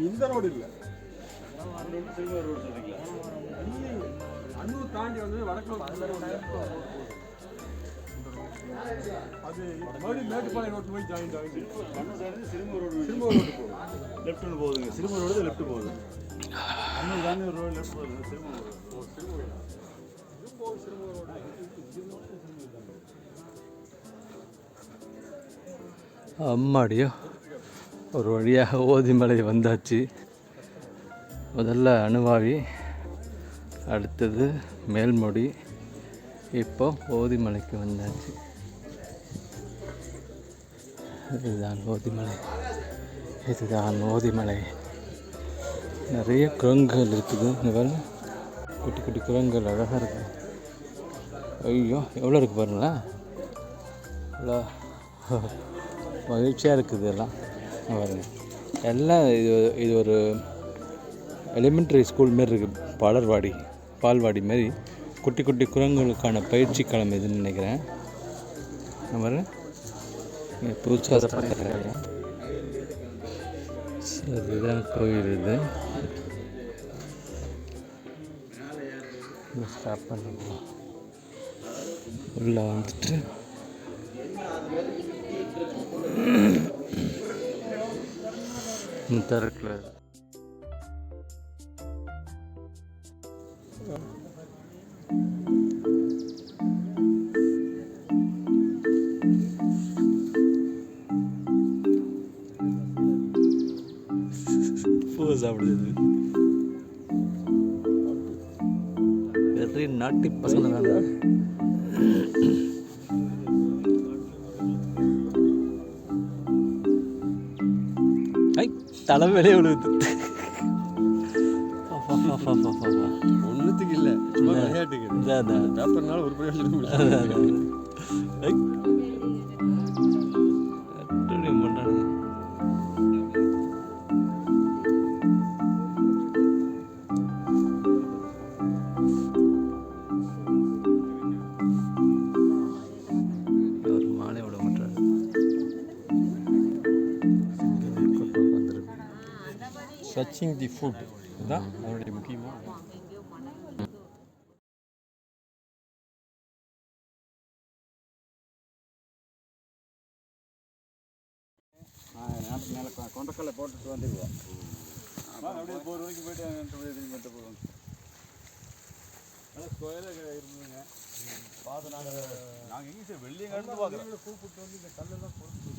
இந்த ரோடு இல்லை, அன்னூர் தாண்டி வந்து வடக்கு அது மறுபடியும் மேட்டுப்பாளையம் ரோட்டு போய் ஜாயின் ஆகிட்டு சிறுமூர் ரோடு போகுது. லெஃப்ட்னு போகுதுங்க. சிறுமூர் ரோடு லெஃப்ட் போகுது. அன்னூர் தாண்டி ஒரு ரோடு லெஃப்ட் போகுது. சிறுமூர் ரோடு அம்மாடியோ ஒரு வழியாக ஓதிமலை வந்தாச்சு. முதல்ல அணுவாவி, அடுத்தது மேல்முடி, இப்போ ஓதிமலைக்கு வந்தாச்சு. இதுதான் ஓதிமலை, இதுதான் ஓதிமலை. நிறைய குரங்குகள் இருக்குது. இந்த குட்டி குட்டி குரங்குகள் அழகாக இருக்குது. ஐயோ எவ்வளோ இருக்குது பாருங்களேன், எவ்வளோ மகிழ்ச்சியாக இருக்குது எல்லாம் பாருங்க. எல்லாம் இது ஒரு எலிமெண்ட்ரி ஸ்கூல் மாரி இருக்குது. பால்வாடி மாரி குட்டி குட்டி குரங்குகளுக்கான பயிற்சி களம் இதுன்னு நினைக்கிறேன். பாருங்க இங்கே புதுசாக பார்க்குறாங்க. இதுதான் கோயில். இது ஸ்டார்ட் பண்ணலாம். உள்ளே வந்துட்டு திறக்கல. பூ சாப்பிடுது. வெறி நாட்டி பசங்க தான். தலைமையிலே விழுது. ஒன்றுத்துக்கு இல்லை, சும்மா விளையாட்டுக்கு. பேப்பர்னால ஒரு பிரயோஜனம் இல்லை. ஒரு மாலை விட மாட்டாரு. சர்ச்சிங் தி ஃபுட் தான் அதனுடைய முக்கியமாக. மேலே கொண்டக்கல்லை போட்டுட்டு வந்துடுவோம். அப்படியே போகிற வரைக்கும் போயிட்டு போடுவோம். நல்லா ஸ்கொயராக இருந்ததுங்க. பார்த்து நாங்கள் எங்கே சார் வெளியே கண்டு பார்க்குறோம். கூப்பிட்டு வந்து இந்த கல்லெல்லாம் போட்டு